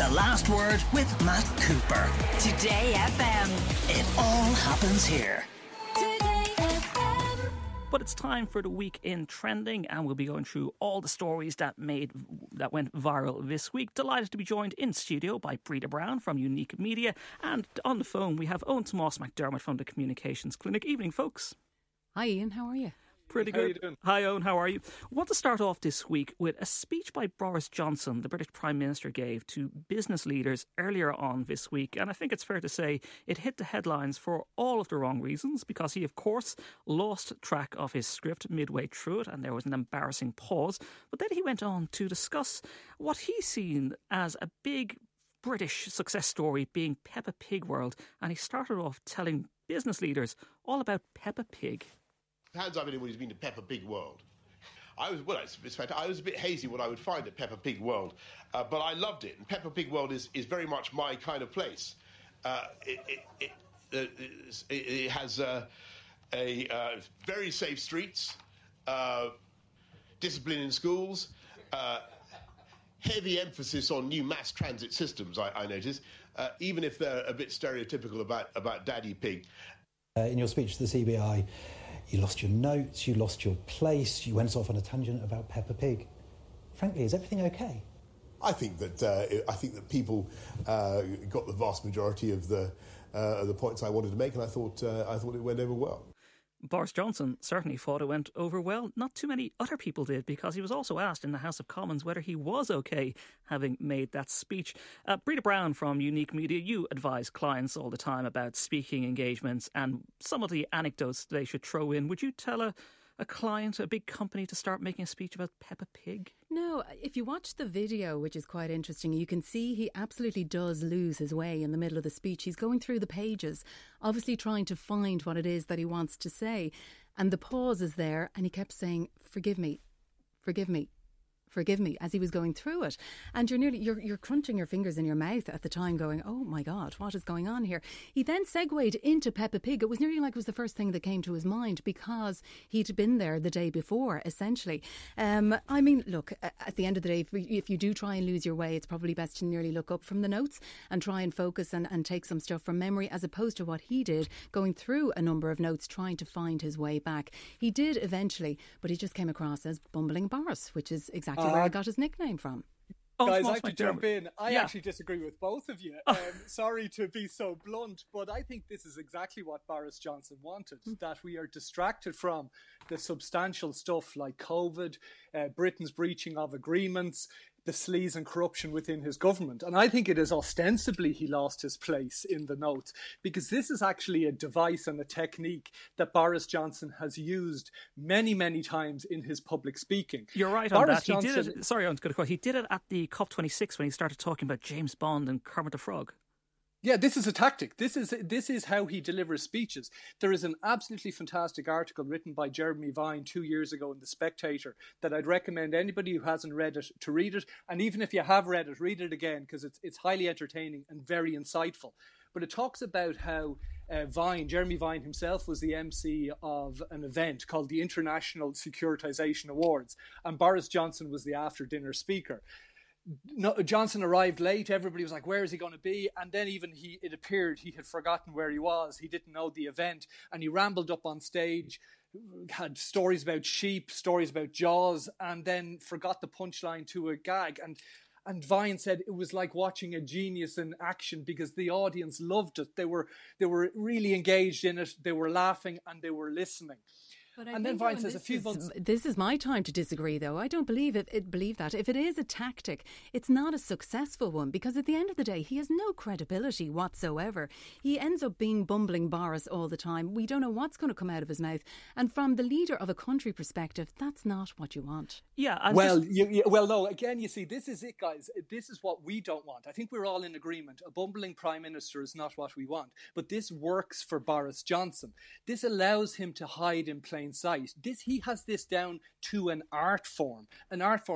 The Last Word with Matt Cooper. Today FM. It all happens here. But it's time for the week in trending, and we'll be going through all the stories that went viral this week. Delighted to be joined in studio by Breda Brown from Unique Media, and on the phone we have Owen Tomas McDermott from the Communications Clinic. Evening, folks. Hi, Ian. How are you? Pretty good. How are you doing? Hi, Owen. How are you? I want to start off this week with a speech by Boris Johnson, the British Prime Minister, gave to business leaders earlier on this week. And I think it's fair to say it hit the headlines for all of the wrong reasons, because he, of course, lost track of his script midway through it and there was an embarrassing pause. But then he went on to discuss what he's seen as a big British success story being Peppa Pig World. And he started off telling business leaders all about Peppa Pig. Hands up anyone who's been to Peppa Pig World. It's fantastic. I was a bit hazy what I would find at Peppa Pig World, but I loved it. And Peppa Pig World is very much my kind of place. It has very safe streets, discipline in schools, heavy emphasis on new mass transit systems, I notice, even if they're a bit stereotypical about Daddy Pig. In your speech to the CBI, you lost your notes, you lost your place, you went off on a tangent about Peppa Pig. Frankly, is everything okay? I think that people got the vast majority of the points I wanted to make, and I thought it went over well. Boris Johnson certainly thought it went over well. Not too many other people did, because he was also asked in the House of Commons whether he was okay having made that speech. Breda Brown from Unique Media, you advise clients all the time about speaking engagements and some of the anecdotes they should throw in. Would you tell a client, a big company, to start making a speech about Peppa Pig? No, if you watch the video, which is quite interesting, you can see he absolutely does lose his way in the middle of the speech. He's going through the pages, obviously trying to find what it is that he wants to say. And the pause is there, and he kept saying, "Forgive me, forgive me, forgive me," as he was going through it. And you're crunching your fingers in your mouth at the time going, oh my God, what is going on here? He then segued into Peppa Pig. It was nearly like it was the first thing that came to his mind, because he'd been there the day before, essentially. I mean, look, at the end of the day, if you do try and lose your way, it's probably best to nearly look up from the notes and try and focus and take some stuff from memory, as opposed to what he did, going through a number of notes, trying to find his way back. He did eventually, but he just came across as bumbling Boris, which is exactly where he got his nickname from. Guys, I have to jump in. I actually disagree with both of you. Sorry to be so blunt, but I think this is exactly what Boris Johnson wanted, that we are distracted from the substantial stuff like COVID, Britain's breaching of agreements, the sleaze and corruption within his government. And I think it is ostensibly he lost his place in the notes, because this is actually a device and a technique that Boris Johnson has used many, many times in his public speaking. You're right on that. He did it. Sorry, I was going to quote. He did it at the COP26 when he started talking about James Bond and Kermit the Frog. Yeah, this is a tactic. This is how he delivers speeches. There is an absolutely fantastic article written by Jeremy Vine 2 years ago in The Spectator that I'd recommend anybody who hasn't read it to read it. And even if you have read it, read it again, because it's highly entertaining and very insightful. But it talks about how Jeremy Vine himself was the MC of an event called the International Securitization Awards, and Boris Johnson was the after-dinner speaker. Johnson arrived late. Everybody was like, where is he going to be? And then it appeared he had forgotten where he was. He didn't know the event, and he rambled up on stage, had stories about sheep, stories about Jaws, and then forgot the punchline to a gag. And Vine said it was like watching a genius in action, because the audience loved it. They were really engaged in it. They were laughing and they were listening. And then Vine says this is my time to disagree, though. I don't believe that. If it is a tactic, it's not a successful one, because at the end of the day, he has no credibility whatsoever. He ends up being bumbling Boris all the time. We don't know what's going to come out of his mouth. And from the leader of a country perspective, that's not what you want. Yeah. No, again, you see, this is it, guys. This is what we don't want. I think we're all in agreement. A bumbling prime minister is not what we want. But this works for Boris Johnson. This allows him to hide in plain sight. He has this down to an art form.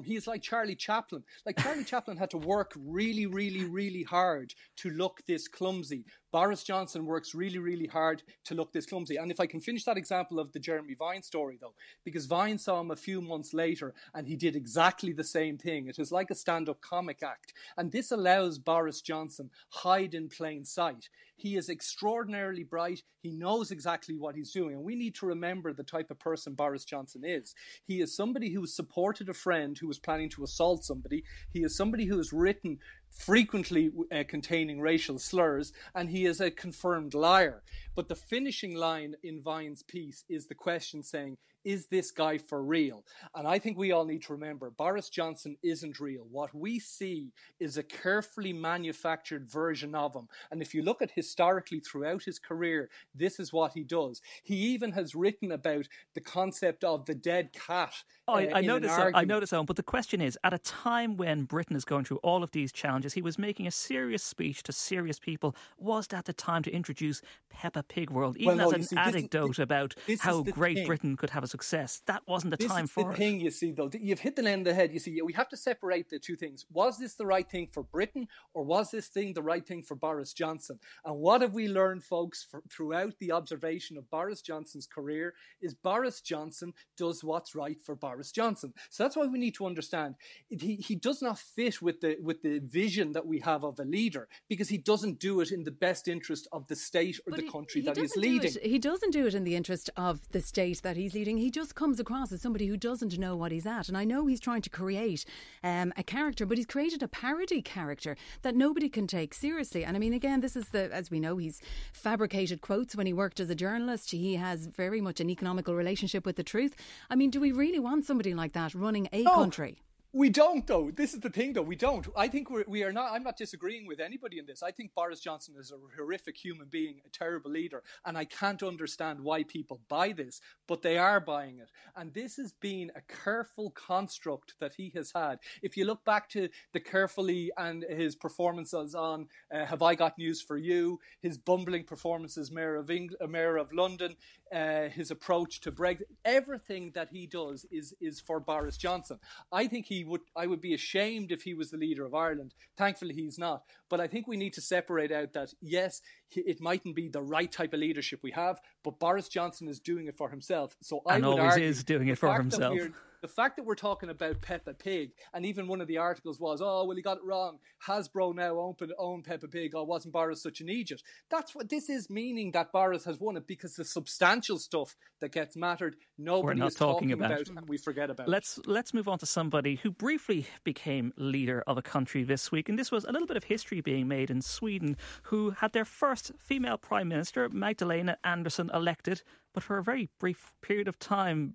He is like Charlie Chaplin. Like Charlie Chaplin had to work really, really, really hard to look this clumsy. Boris Johnson works really, really hard to look this clumsy. And if I can finish that example of the Jeremy Vine story, though, because Vine saw him a few months later and he did exactly the same thing. It was like a stand-up comic act. And this allows Boris Johnson hide in plain sight. He is extraordinarily bright. He knows exactly what he's doing. And we need to remember the type of person Boris Johnson is. He is somebody who supported a friend who was planning to assault somebody. He is somebody who has written frequently containing racial slurs, and he is a confirmed liar. But the finishing line in Vine's piece is the question saying, is this guy for real? And I think we all need to remember Boris Johnson isn't real. What we see is a carefully manufactured version of him. And if you look at historically throughout his career, this is what he does. He even has written about the concept of the dead cat. I noticed, Owen, but the question is, at a time when Britain is going through all of these challenges, he was making a serious speech to serious people. Was that the time to introduce Peppa Pig World, even as an anecdote about how great Britain could have a success? That wasn't the time for it. This is the thing, you see, though. You've hit the nail on the head. You see, we have to separate the two things. Was this the right thing for Britain, or was this thing the right thing for Boris Johnson? And what have we learned, folks, throughout the observation of Boris Johnson's career is Boris Johnson does what's right for Boris Johnson. So that's why we need to understand he does not fit with the vision that we have of a leader, because he doesn't do it in the best interest of the state or the country that he's leading. He doesn't do it in the interest of the state that he's leading. He just comes across as somebody who doesn't know what he's at. And I know he's trying to create a character, but he's created a parody character that nobody can take seriously. And I mean, again, this is as we know, he's fabricated quotes when he worked as a journalist. He has very much an economical relationship with the truth. I mean, do we really want somebody like that running a country? We don't, though. This is the thing, though. We don't. I think we are not. I'm not disagreeing with anybody in this. I think Boris Johnson is a horrific human being, a terrible leader, and I can't understand why people buy this, but they are buying it. And this has been a careful construct that he has had. If you look back to the carefully and his performances on Have I Got News for You, his bumbling performances, Mayor of London, his approach to Brexit, everything that he does is for Boris Johnson. I think I would be ashamed if he was the leader of Ireland. Thankfully, he's not. But I think we need to separate out that, yes, it mightn't be the right type of leadership we have, but Boris Johnson is doing it for himself. So I would argue is doing it for himself. The fact that we're talking about Peppa Pig, and even one of the articles was, oh, well, he got it wrong. Hasbro now own Peppa Pig. Oh, wasn't Boris such an idiot? That's what this is, meaning that Boris has won it, because the substantial stuff that gets mattered, nobody is talking about, and we forget about. Let's move on to somebody who briefly became leader of a country this week, and this was a little bit of history being made in Sweden, who had their first female Prime Minister, Magdalena Andersson, elected, but for a very brief period of time.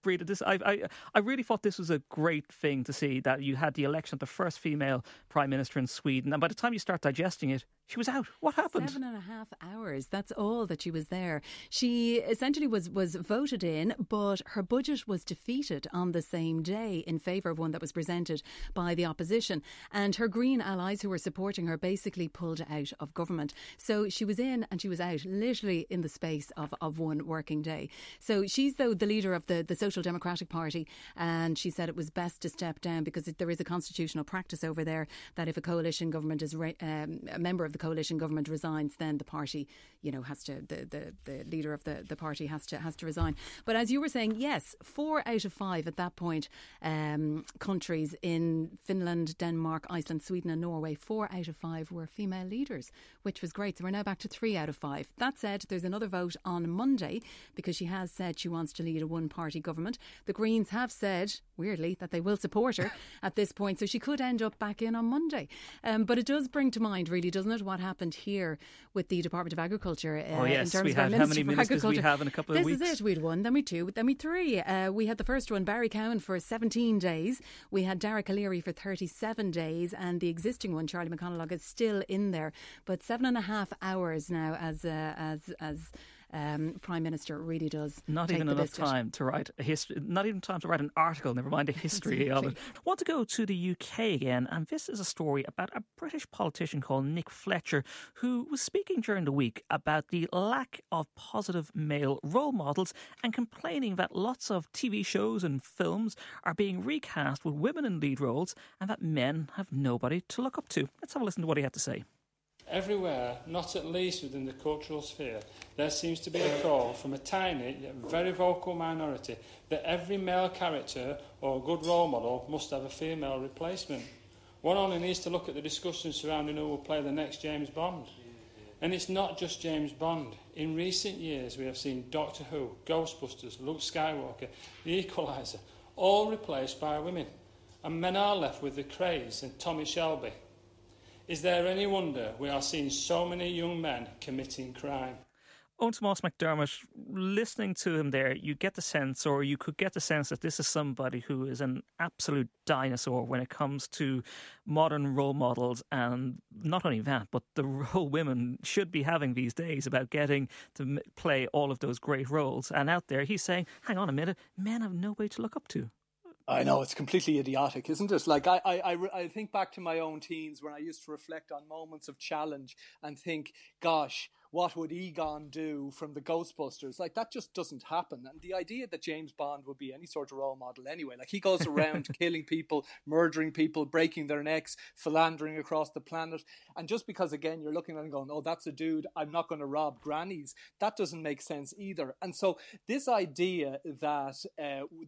I really thought this was a great thing to see, that you had the election of the first female Prime Minister in Sweden, and by the time you start digesting it, she was out. What happened? 7.5 hours. That's all that she was there. She essentially was voted in, but her budget was defeated on the same day in favour of one that was presented by the opposition. And her Green allies who were supporting her basically pulled out of government. So she was in and she was out literally in the space of one working day. So she's, though, the leader of the Social Democratic Party, and she said it was best to step down because there is a constitutional practice over there that if a coalition government is a member of the coalition government resigns, then the party, has to, the leader of the party has to resign. But as you were saying, yes, 4 out of 5 at that point, countries in Finland, Denmark, Iceland, Sweden and Norway, 4 out of 5 were female leaders, which was great. So we're now back to 3 out of 5. That said, there's another vote on Monday because she has said she wants to lead a one-party government. The Greens have said, weirdly, that they will support her at this point, so she could end up back in on Monday. But it does bring to mind, really, doesn't it, what happened here with the Department of Agriculture in terms of our how many ministers we have in a couple of weeks? This is it. We had 1, then we had 2, then we had 3. We had the first one, Barry Cowan, for 17 days. We had Derek O'Leary for 37 days, and the existing one, Charlie McConalogue, is still in there. But 7.5 hours now as Prime Minister really does not even enough time to write a history, not even time to write an article, never mind a history of it. I want to go to the UK again, and this is a story about a British politician called Nick Fletcher, who was speaking during the week about the lack of positive male role models and complaining that lots of TV shows and films are being recast with women in lead roles and that men have nobody to look up to. Let's have a listen to what he had to say. everywhere, not at least within the cultural sphere, there seems to be a call from a tiny yet very vocal minority that every male character or good role model must have a female replacement. One only needs to look at the discussion surrounding who will play the next James Bond. And it's not just James Bond. In recent years, we have seen Doctor Who, Ghostbusters, Luke Skywalker, The Equalizer, all replaced by women. And men are left with the Craze and Tommy Shelby. Is there any wonder we are seeing so many young men committing crime? Owen Tomas McDermott, listening to him there, you get the sense, or you could get the sense, that this is somebody who is an absolute dinosaur when it comes to modern role models, and not only that, but the role women should be having these days about getting to play all of those great roles. And out there, he's saying, hang on a minute, men have nobody to look up to. I know, it's completely idiotic, isn't it? Like, I think back to my own teens when I used to reflect on moments of challenge and think, gosh, what would Egon do from the Ghostbusters? Like, that just doesn't happen. And the idea that James Bond would be any sort of role model anyway, like, he goes around killing people, murdering people, breaking their necks, philandering across the planet. And just because, again, you're looking at him going, oh, that's a dude, I'm not going to rob grannies, that doesn't make sense either. And so this idea that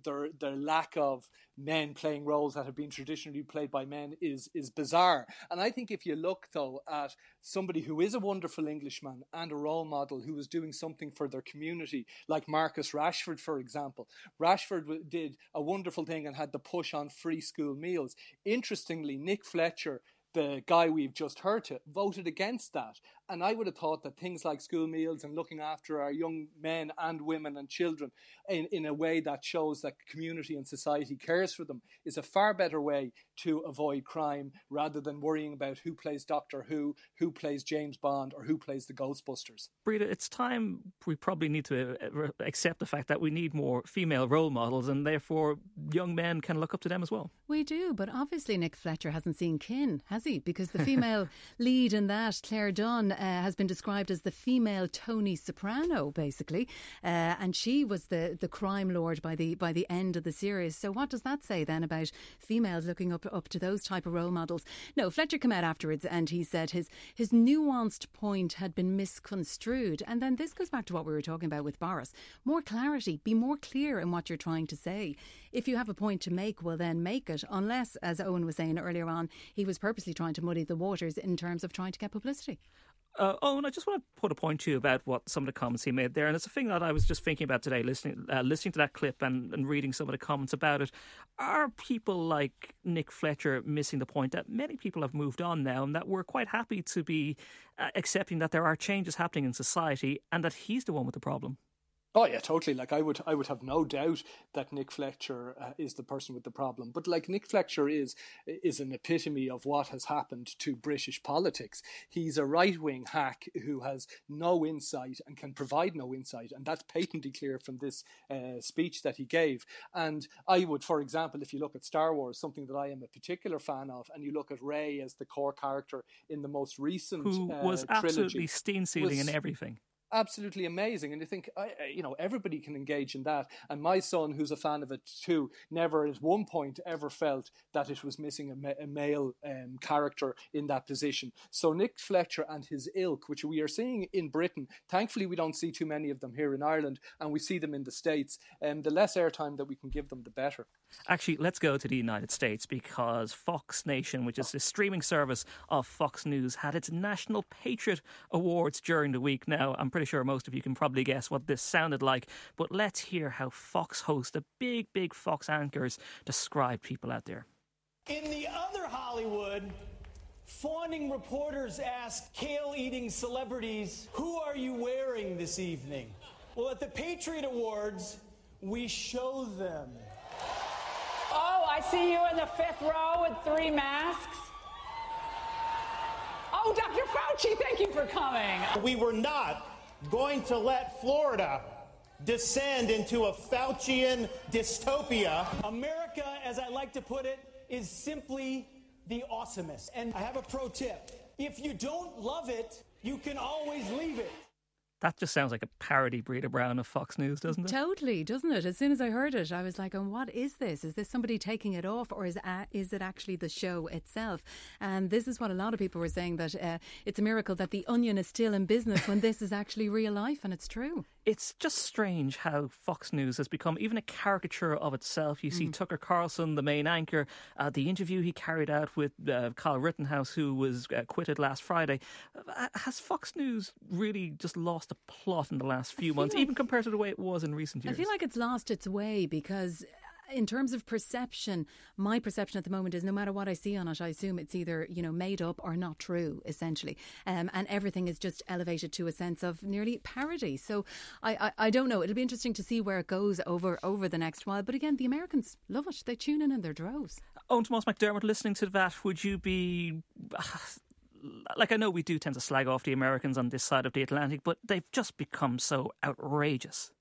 their lack of men playing roles that have been traditionally played by men is bizarre. And I think if you look, though, at somebody who is a wonderful Englishman and a role model who is doing something for their community, like Marcus Rashford, for example. Rashford did a wonderful thing and had the push on free school meals. Interestingly, Nick Fletcher, the guy we've just heard to, voted against that. And I would have thought that things like school meals and looking after our young men and women and children in a way that shows that community and society cares for them is a far better way to avoid crime, rather than worrying about who plays Doctor Who plays James Bond, or who plays the Ghostbusters. Breda, it's time we probably need to accept the fact that we need more female role models, and therefore young men can look up to them as well. We do, but obviously Nick Fletcher hasn't seen kin, has he? Because the female lead in that, Claire Dunn, has been described as the female Tony Soprano, basically, and she was the crime lord by the end of the series. So what does that say then about females looking up to those type of role models? No, Fletcher came out afterwards and he said his nuanced point had been misconstrued. And then this goes back to what we were talking about with Boris. More clarity, be more clear in what you're trying to say. If you have a point to make, well then make it, unless, as Owen was saying earlier on, he was purposely trying to muddy the waters in terms of trying to get publicity. Owen, I just want to put a point to you about what some of the comments he made there, and it's a thing that I was just thinking about today, listening to that clip and reading some of the comments about it. Are people like Nick Fletcher missing the point that many people have moved on now, and that we're quite happy to be accepting that there are changes happening in society, and that he's the one with the problem? Oh yeah, totally. Like I would have no doubt that Nick Fletcher is the person with the problem. But like Nick Fletcher is an epitome of what has happened to British politics. He's a right-wing hack who has no insight and can provide no insight, and that's patently clear from this speech that he gave. And I would, for example, if you look at Star Wars, something that I am a particular fan of, and you look at Rey as the core character in the most recent who was trilogy, absolutely steam-sealing in everything. Absolutely amazing. And you think, everybody can engage in that. And my son, who's a fan of it too, never at one point ever felt that it was missing a male character in that position. So Nick Fletcher and his ilk, which we are seeing in Britain, thankfully we don't see too many of them here in Ireland, and we see them in the States. The less airtime that we can give them, the better. Actually, let's go to the United States, because Fox Nation, which is the streaming service of Fox News, had its National Patriot Awards during the week. Now, I'm pretty sure most of you can probably guess what this sounded like, but let's hear how Fox host, the big Fox anchors, describe people out there. In the other Hollywood, fawning reporters ask kale-eating celebrities, "Who are you wearing this evening?" Well, at the Patriot Awards, we show them. Oh, I see you in the fifth row with 3 masks. Oh, Dr. Fauci, thank you for coming. We were not going to let Florida descend into a Faucian dystopia. America, as I like to put it, is simply the awesomest. And I have a pro tip. If you don't love it, you can always leave it. That just sounds like a parody Breda Brown of Fox News, doesn't it? Totally, doesn't it? As soon as I heard it, I was like, oh, what is this? Is this somebody taking it off, or is it actually the show itself? And this is what a lot of people were saying, that it's a miracle that The Onion is still in business when this is actually real life, and it's true. It's just strange how Fox News has become even a caricature of itself. You see Tucker Carlson, the main anchor, the interview he carried out with Kyle Rittenhouse, who was acquitted last Friday. Has Fox News really just lost a plot in the last few months, even compared to the way it was in recent years? I feel like it's lost its way because in terms of perception, my perception at the moment is no matter what I see on it, I assume it's either, made up or not true, essentially. And everything is just elevated to a sense of nearly parody. So I don't know. It'll be interesting to see where it goes over the next while. But again, the Americans love it. They tune in their droves. Owen Tomas McDermott, listening to that, would you be... Like, I know we do tend to slag off the Americans on this side of the Atlantic, but they've just become so outrageous.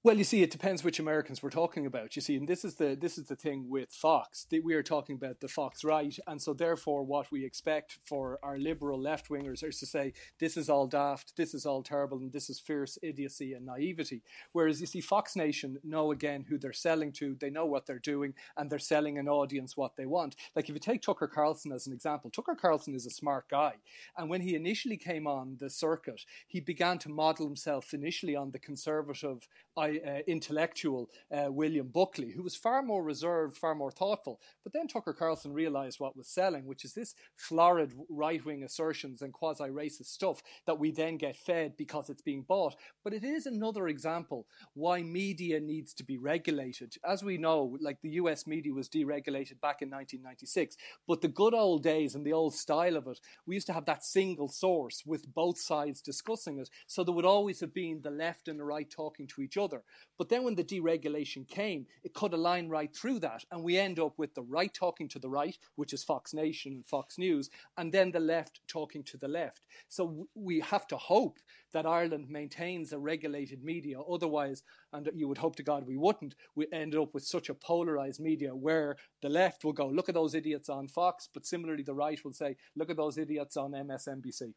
Well, you see, it depends which Americans we're talking about. You see, and this is the thing with Fox. We are talking about the Fox right, and so therefore, what we expect for our liberal left wingers is to say this is all daft, this is all terrible, and this is fierce idiocy and naivety. Whereas you see, Fox Nation know again who they're selling to, they know what they're doing, and they're selling an audience what they want. Like if you take Tucker Carlson as an example, Tucker Carlson is a smart guy, and when he initially came on the circuit, he began to model himself initially on the conservative intellectual William Buckley, who was far more reserved, far more thoughtful. But then Tucker Carlson realised what was selling, which is this florid right-wing assertions and quasi-racist stuff that we then get fed because it's being bought. But it is another example why media needs to be regulated. As we know, like the US media was deregulated back in 1996, but the good old days and the old style of it, we used to have that single source with both sides discussing it. So there would always have been the left and the right talking to each other. But then when the deregulation came, it cut a line right through that. And we end up with the right talking to the right, which is Fox Nation and Fox News, and then the left talking to the left. So we have to hope that Ireland maintains a regulated media. Otherwise, and you would hope to God we wouldn't, we end up with such a polarised media where the left will go, look at those idiots on Fox, but similarly the right will say, look at those idiots on MSNBC.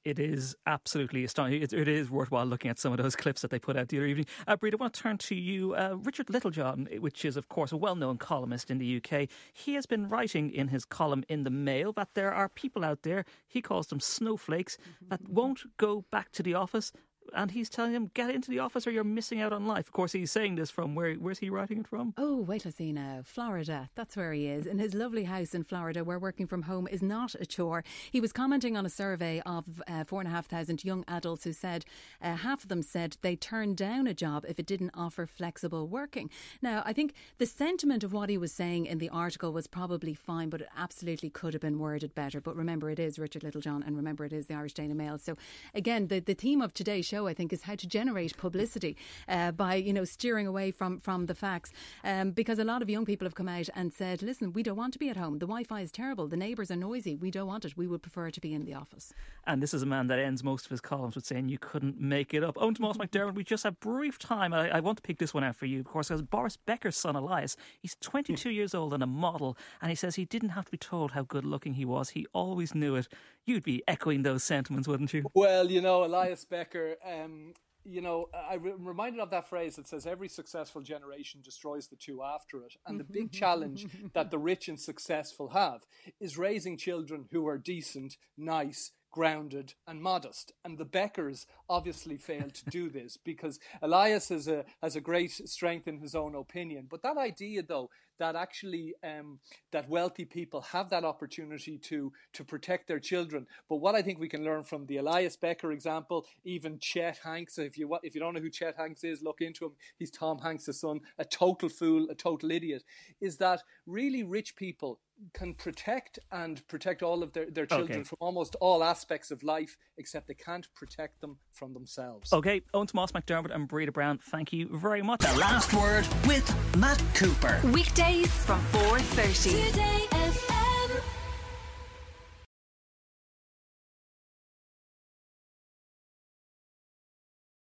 It is absolutely astonishing. It is worthwhile looking at some of those clips that they put out the other evening. Breda, I want to turn to you. Richard Littlejohn, which is, of course, a well-known columnist in the UK, he has been writing in his column in the Mail that there are people out there, he calls them snowflakes, that won't go back to the office. And he's telling them, get into the office or you're missing out on life. Of course, he's saying this from, where's he writing it from? Oh, wait till I see now. Florida. That's where he is. In his lovely house in Florida, where working from home is not a chore. He was commenting on a survey of 4,500 young adults who said half of them said they turned down a job if it didn't offer flexible working. Now, I think the sentiment of what he was saying in the article was probably fine, but it absolutely could have been worded better. But remember, it is Richard Littlejohn, and remember, it is the Irish Daily Mail. So again, the theme of today's show, I think, is how to generate publicity by, steering away from the facts. Because a lot of young people have come out and said, listen, we don't want to be at home. The Wi-Fi is terrible. The neighbours are noisy. We don't want it. We would prefer to be in the office. And this is a man that ends most of his columns with saying you couldn't make it up. Owen Tomas McDermott, we just have brief time. I want to pick this one out for you, of course, because Boris Becker's son Elias, he's 22 years old and a model, and he says he didn't have to be told how good looking he was. He always knew it. You'd be echoing those sentiments, wouldn't you? Well, Elias Becker, I'm reminded of that phrase that says every successful generation destroys the two after it. And the big challenge that the rich and successful have is raising children who are decent, nice, grounded and modest. And the Beckers obviously failed to do this because Elias has a great strength in his own opinion. But that idea, though, that actually that wealthy people have that opportunity to protect their children. But what I think we can learn from the Elias Becker example, even Chet Hanks, if you don't know who Chet Hanks is, look into him. He's Tom Hanks' son, a total fool, a total idiot, is that really rich people can protect all of their children from almost all aspects of life, except they can't protect them from themselves. Okay, Owen Tomas McDermott and Breda Brown, thank you very much. The Last Word with Matt Cooper. Weekdays from 4:30. Today